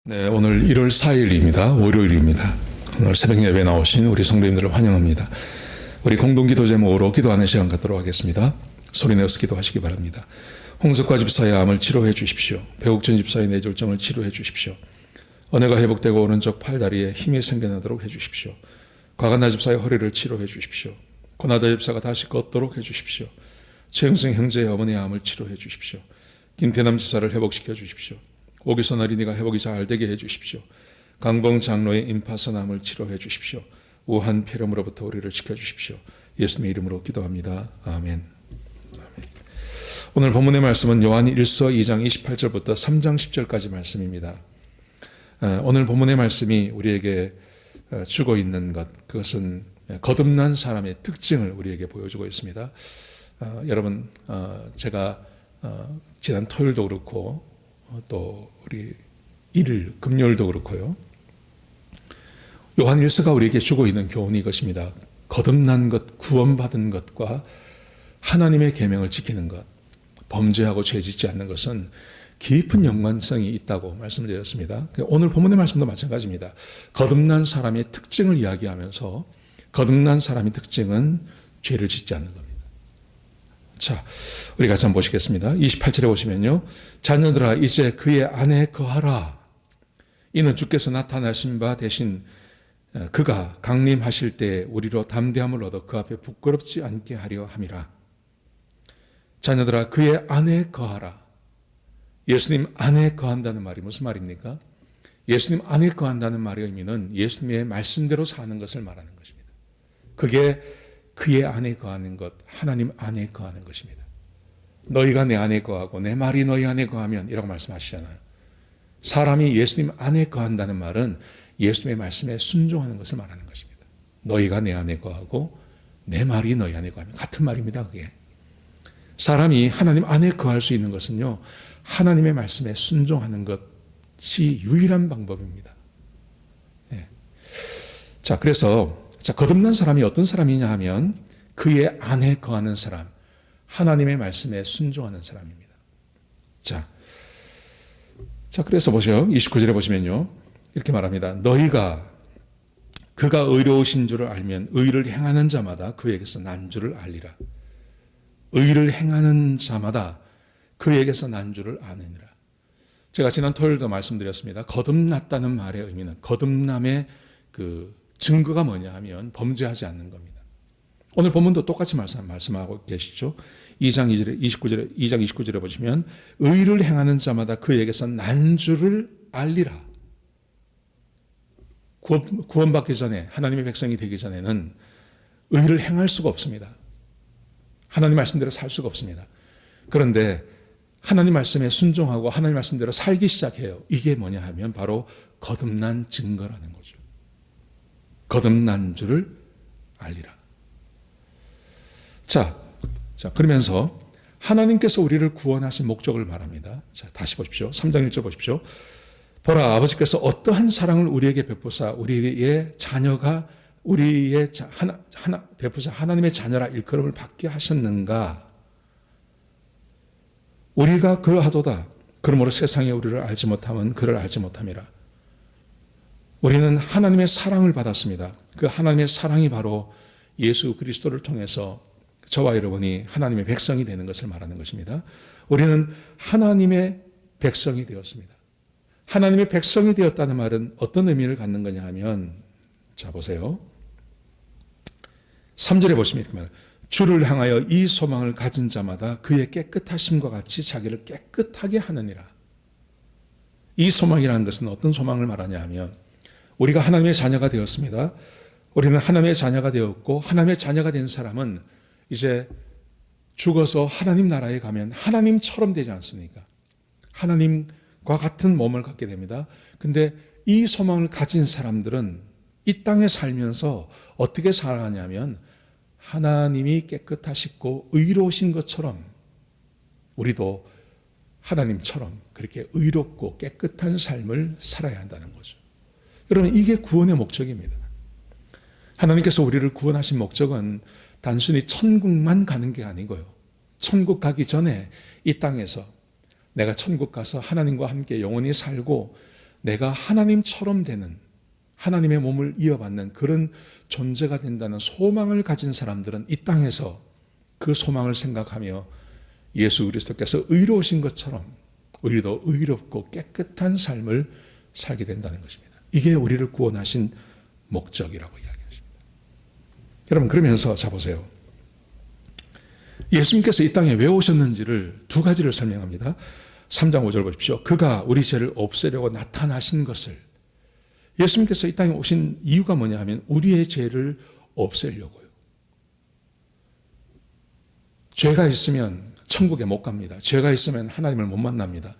네, 오늘 1월 4일입니다. 월요일입니다. 오늘 새벽 예배 나오신 우리 성도님들을 환영합니다. 우리 공동기도 제목으로 기도하는 시간 갖도록 하겠습니다. 소리내어서 기도하시기 바랍니다. 홍석과 집사의 암을 치료해 주십시오. 배옥준 집사의 뇌졸중을 치료해 주십시오. 언해가 회복되고 오른쪽 팔다리에 힘이 생겨나도록 해 주십시오. 과간나 집사의 허리를 치료해 주십시오. 고나다 집사가 다시 걷도록 해 주십시오. 최영승 형제의 어머니의 암을 치료해 주십시오. 김태남 집사를 회복시켜 주십시오. 오기선 어린이가 회복이 잘 되게 해 주십시오. 강봉 장로의 임파선암을 치료해 주십시오. 우한 폐렴으로부터 우리를 지켜주십시오. 예수님의 이름으로 기도합니다. 아멘. 오늘 본문의 말씀은 요한 1서 2장 28절부터 3장 10절까지 말씀입니다. 오늘 본문의 말씀이 우리에게 주고 있는 것, 그것은 거듭난 사람의 특징을 우리에게 보여주고 있습니다. 여러분, 제가 지난 토요일도 그렇고 또 우리 일요일, 금요일도 그렇고요. 요한 1서가 우리에게 주고 있는 교훈이 이것입니다. 거듭난 것, 구원받은 것과 하나님의 계명을 지키는 것, 범죄하고 죄짓지 않는 것은 깊은 연관성이 있다고 말씀드렸습니다. 오늘 본문의 말씀도 마찬가지입니다. 거듭난 사람의 특징을 이야기하면서 거듭난 사람의 특징은 죄를 짓지 않는 겁니다. 자, 우리 같이 한번 보시겠습니다. 28절에 보시면요. 자녀들아 이제 그의 안에 거하라. 이는 주께서 나타나신 바 대신 그가 강림하실 때 우리로 담대함을 얻어 그 앞에 부끄럽지 않게 하려 함이라. 자녀들아 그의 안에 거하라. 예수님 안에 거한다는 말이 무슨 말입니까? 예수님 안에 거한다는 말의 의미는 예수님의 말씀대로 사는 것을 말하는 것입니다. 그게 그의 안에 거하는 것, 하나님 안에 거하는 것입니다. 너희가 내 안에 거하고 내 말이 너희 안에 거하면 이라고 말씀하시잖아요. 사람이 예수님 안에 거한다는 말은 예수님의 말씀에 순종하는 것을 말하는 것입니다. 너희가 내 안에 거하고 내 말이 너희 안에 거하면 같은 말입니다. 그게 사람이 하나님 안에 거할 수 있는 것은요, 하나님의 말씀에 순종하는 것이 유일한 방법입니다. 네. 자, 그래서 거듭난 사람이 어떤 사람이냐 하면 그의 안에 거하는 사람, 하나님의 말씀에 순종하는 사람입니다. 자, 그래서 보세요. 29절에 보시면요. 이렇게 말합니다. 너희가 그가 의로우신 줄을 알면 의를 행하는 자마다 그에게서 난 줄을 알리라. 의를 행하는 자마다 그에게서 난 줄을 아느니라. 제가 지난 토요일도 말씀드렸습니다. 거듭났다는 말의 의미는 거듭남의 그 증거가 뭐냐 하면 범죄하지 않는 겁니다. 오늘 본문도 똑같이 말씀하고 계시죠. 2장 29절에 보시면 의를 행하는 자마다 그에게서 난 줄을 알리라. 구원받기 전에, 하나님의 백성이 되기 전에는 의를 행할 수가 없습니다. 하나님 말씀대로 살 수가 없습니다. 그런데 하나님 말씀에 순종하고 하나님 말씀대로 살기 시작해요. 이게 뭐냐 하면 바로 거듭난 증거라는 거죠. 거듭난 줄을 알리라. 자, 그러면서 하나님께서 우리를 구원하신 목적을 말합니다. 자, 다시 보십시오. 3장 1절 보십시오. 보라, 아버지께서 어떠한 사랑을 우리에게 베푸사 우리의 자녀가 베푸사 하나님의 자녀라 일컬음을 받게 하셨는가? 우리가 그러하도다. 그러므로 세상에 우리를 알지 못하면 그를 알지 못함이라. 우리는 하나님의 사랑을 받았습니다. 그 하나님의 사랑이 바로 예수 그리스도를 통해서 저와 여러분이 하나님의 백성이 되는 것을 말하는 것입니다. 우리는 하나님의 백성이 되었습니다. 하나님의 백성이 되었다는 말은 어떤 의미를 갖는 거냐 하면, 자 보세요. 3절에 보시면 이렇게 말해요. 주를 향하여 이 소망을 가진 자마다 그의 깨끗하심과 같이 자기를 깨끗하게 하느니라. 이 소망이라는 것은 어떤 소망을 말하냐 하면, 우리가 하나님의 자녀가 되었습니다. 우리는 하나님의 자녀가 되었고, 하나님의 자녀가 된 사람은 이제 죽어서 하나님 나라에 가면 하나님처럼 되지 않습니까? 하나님과 같은 몸을 갖게 됩니다. 근데 이 소망을 가진 사람들은 이 땅에 살면서 어떻게 살아가냐면 하나님이 깨끗하시고 의로우신 것처럼 우리도 하나님처럼 그렇게 의롭고 깨끗한 삶을 살아야 한다는 거죠. 여러분, 이게 구원의 목적입니다. 하나님께서 우리를 구원하신 목적은 단순히 천국만 가는 게 아니고요. 천국 가기 전에 이 땅에서 내가 천국 가서 하나님과 함께 영원히 살고 내가 하나님처럼 되는, 하나님의 몸을 이어받는 그런 존재가 된다는 소망을 가진 사람들은 이 땅에서 그 소망을 생각하며 예수 그리스도께서 의로우신 것처럼 우리도 의롭고 깨끗한 삶을 살게 된다는 것입니다. 이게 우리를 구원하신 목적이라고 이야기하십니다. 여러분, 그러면서 자 보세요. 예수님께서 이 땅에 왜 오셨는지를 두 가지를 설명합니다. 3장 5절 보십시오. 그가 우리 죄를 없애려고 나타나신 것을. 예수님께서 이 땅에 오신 이유가 뭐냐 하면 우리의 죄를 없애려고요. 죄가 있으면 천국에 못 갑니다. 죄가 있으면 하나님을 못 만납니다.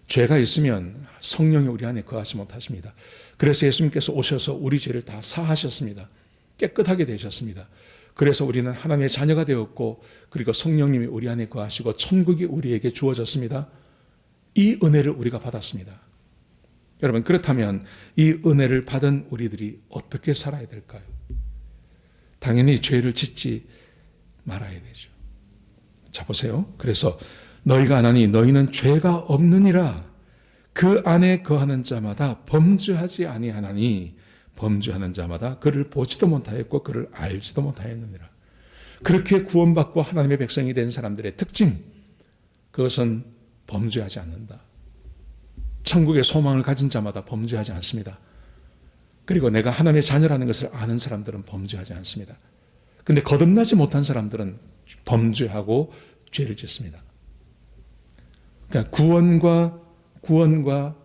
죄가 있으면 성령이 우리 안에 거하지 못하십니다. 그래서 예수님께서 오셔서 우리 죄를 다 사하셨습니다. 깨끗하게 되셨습니다. 그래서 우리는 하나님의 자녀가 되었고, 그리고 성령님이 우리 안에 거하시고 천국이 우리에게 주어졌습니다. 이 은혜를 우리가 받았습니다. 여러분, 그렇다면 이 은혜를 받은 우리들이 어떻게 살아야 될까요? 당연히 죄를 짓지 말아야 되죠. 자 보세요. 그래서 너희가 아나니 너희는 죄가 없느니라. 그 안에 거하는 자마다 범죄하지 아니하나니 범죄하는 자마다 그를 보지도 못하였고 그를 알지도 못하였느니라. 그렇게 구원받고 하나님의 백성이 된 사람들의 특징, 그것은 범죄하지 않는다. 천국의 소망을 가진 자마다 범죄하지 않습니다. 그리고 내가 하나님의 자녀라는 것을 아는 사람들은 범죄하지 않습니다. 그런데 거듭나지 못한 사람들은 범죄하고 죄를 짓습니다. 그러니까 구원과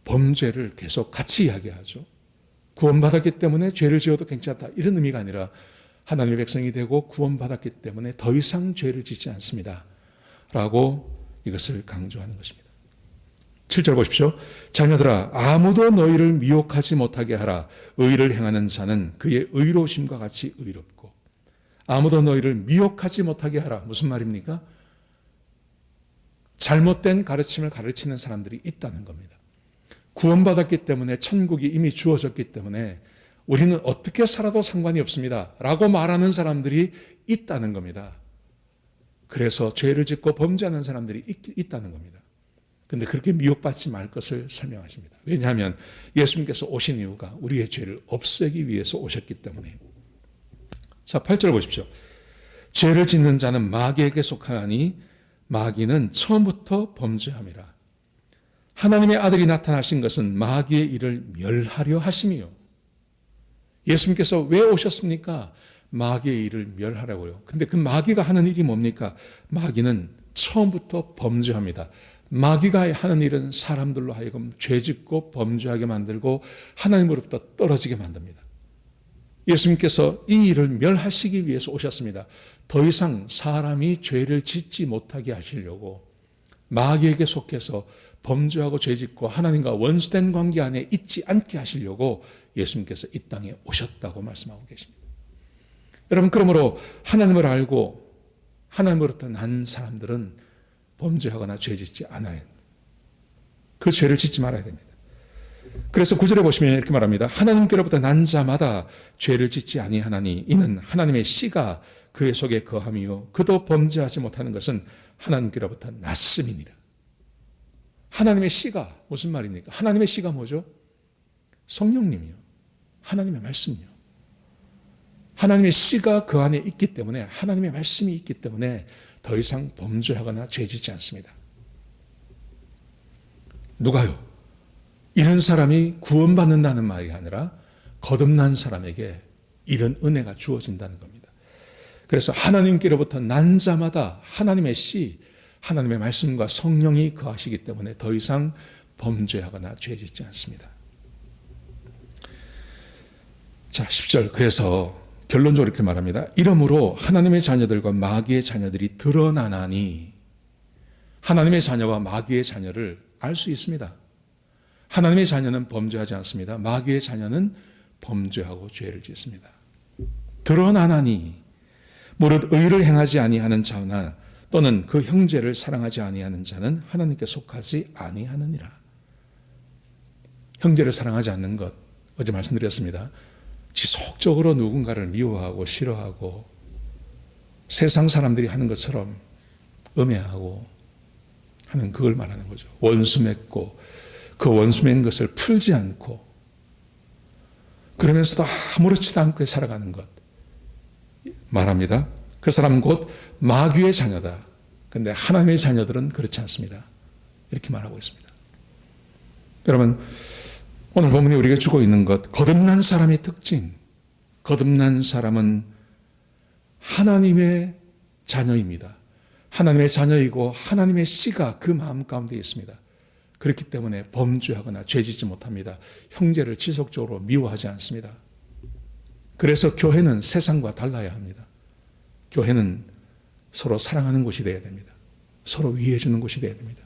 범죄를 계속 같이 이야기하죠. 구원받았기 때문에 죄를 지어도 괜찮다, 이런 의미가 아니라 하나님의 백성이 되고 구원받았기 때문에 더 이상 죄를 짓지 않습니다 라고 이것을 강조하는 것입니다. 7절 보십시오. 자녀들아, 아무도 너희를 미혹하지 못하게 하라. 의를 행하는 자는 그의 의로우심과 같이 의롭고. 아무도 너희를 미혹하지 못하게 하라. 무슨 말입니까? 잘못된 가르침을 가르치는 사람들이 있다는 겁니다. 구원받았기 때문에, 천국이 이미 주어졌기 때문에 우리는 어떻게 살아도 상관이 없습니다 라고 말하는 사람들이 있다는 겁니다. 그래서 죄를 짓고 범죄하는 사람들이 있다는 겁니다. 그런데 그렇게 미혹받지 말 것을 설명하십니다. 왜냐하면 예수님께서 오신 이유가 우리의 죄를 없애기 위해서 오셨기 때문에. 자, 8절 보십시오. 죄를 짓는 자는 마귀에게 속하나니 마귀는 처음부터 범죄함이라. 하나님의 아들이 나타나신 것은 마귀의 일을 멸하려 하심이요. 예수님께서 왜 오셨습니까? 마귀의 일을 멸하라고요. 근데 그 마귀가 하는 일이 뭡니까? 마귀는 처음부터 범죄합니다. 마귀가 하는 일은 사람들로 하여금 죄짓고 범죄하게 만들고 하나님으로부터 떨어지게 만듭니다. 예수님께서 이 일을 멸하시기 위해서 오셨습니다. 더 이상 사람이 죄를 짓지 못하게 하시려고, 마귀에게 속해서 범죄하고 죄짓고 하나님과 원수된 관계 안에 있지 않게 하시려고 예수님께서 이 땅에 오셨다고 말씀하고 계십니다. 여러분, 그러므로 하나님을 알고 하나님으로부터 난 사람들은 범죄하거나 죄짓지 않아야 됩니다. 그 죄를 짓지 말아야 됩니다. 그래서 9절에 보시면 이렇게 말합니다. 하나님께로부터 난 자마다 죄를 짓지 아니하나니 이는 하나님의 씨가 그의 속에 거함이요 그도 범죄하지 못하는 것은 하나님께로부터 났음이니라. 하나님의 씨가 무슨 말입니까? 하나님의 씨가 뭐죠? 성령님이요. 하나님의 말씀이요. 하나님의 씨가 그 안에 있기 때문에, 하나님의 말씀이 있기 때문에 더 이상 범죄하거나 죄짓지 않습니다. 누가요? 이런 사람이 구원받는다는 말이 아니라 거듭난 사람에게 이런 은혜가 주어진다는 겁니다. 그래서 하나님께로부터 난 자마다 하나님의 씨, 하나님의 말씀과 성령이 거하시기 때문에 더 이상 범죄하거나 죄짓지 않습니다. 자, 10절. 그래서 결론적으로 이렇게 말합니다. 이러므로 하나님의 자녀들과 마귀의 자녀들이 드러나나니, 하나님의 자녀와 마귀의 자녀를 알 수 있습니다. 하나님의 자녀는 범죄하지 않습니다. 마귀의 자녀는 범죄하고 죄를 짓습니다. 드러나나니, 무릇 의를 행하지 아니하는 자나 또는 그 형제를 사랑하지 아니하는 자는 하나님께 속하지 아니하느니라. 형제를 사랑하지 않는 것, 어제 말씀드렸습니다. 지속적으로 누군가를 미워하고 싫어하고 세상 사람들이 하는 것처럼 음해하고 하는 그걸 말하는 거죠. 원수 맺고 그 원수인 것을 풀지 않고 그러면서도 아무렇지도 않게 살아가는 것 말합니다. 그 사람은 곧 마귀의 자녀다. 그런데 하나님의 자녀들은 그렇지 않습니다. 이렇게 말하고 있습니다. 여러분, 오늘 본문이 우리가 주고 있는 것, 거듭난 사람의 특징. 거듭난 사람은 하나님의 자녀입니다. 하나님의 자녀이고 하나님의 씨가 그 마음 가운데 있습니다. 그렇기 때문에 범죄하거나 죄짓지 못합니다. 형제를 지속적으로 미워하지 않습니다. 그래서 교회는 세상과 달라야 합니다. 교회는 서로 사랑하는 곳이 되어야 됩니다. 서로 위해 주는 곳이 되어야 됩니다.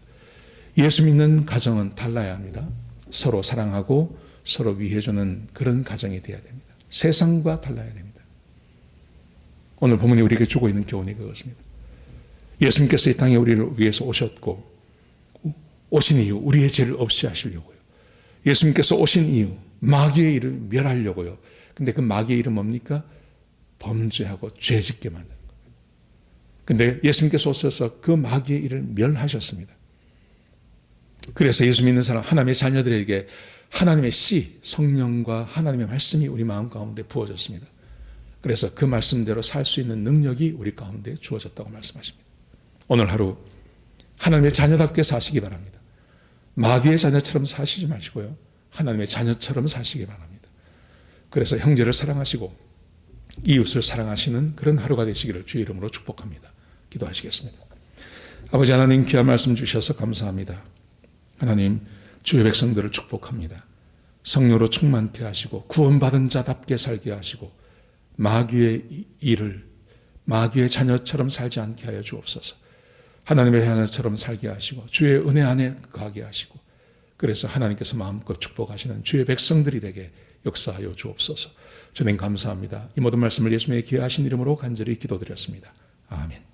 예수 믿는 가정은 달라야 합니다. 서로 사랑하고 서로 위해 주는 그런 가정이 되어야 됩니다. 세상과 달라야 됩니다. 오늘 본문이 우리에게 주고 있는 교훈이 그것입니다. 예수님께서 이 땅에 우리를 위해서 오셨고 오신 이유 우리의 죄를 없이 하시려고요. 예수님께서 오신 이유 마귀의 일을 멸하려고요. 근데 그 마귀의 일은 뭡니까? 범죄하고 죄짓게 만드는 거예요. 근데 예수님께서 오셔서 그 마귀의 일을 멸하셨습니다. 그래서 예수 믿는 사람 하나님의 자녀들에게 하나님의 씨 성령과 하나님의 말씀이 우리 마음 가운데 부어졌습니다. 그래서 그 말씀대로 살 수 있는 능력이 우리 가운데 주어졌다고 말씀하십니다. 오늘 하루 하나님의 자녀답게 사시기 바랍니다. 마귀의 자녀처럼 사시지 마시고요. 하나님의 자녀처럼 사시기 바랍니다. 그래서 형제를 사랑하시고 이웃을 사랑하시는 그런 하루가 되시기를 주의 이름으로 축복합니다. 기도하시겠습니다. 아버지 하나님 귀한 말씀 주셔서 감사합니다. 하나님 주의 백성들을 축복합니다. 성령으로 충만케 하시고 구원받은 자답게 살게 하시고 마귀의 일을 마귀의 자녀처럼 살지 않게 하여 주옵소서. 하나님의 자녀처럼 살게 하시고 주의 은혜 안에 거하게 하시고 그래서 하나님께서 마음껏 축복하시는 주의 백성들이 되게 역사하여 주옵소서. 주님 감사합니다. 이 모든 말씀을 예수님의 귀하신 이름으로 간절히 기도드렸습니다. 아멘.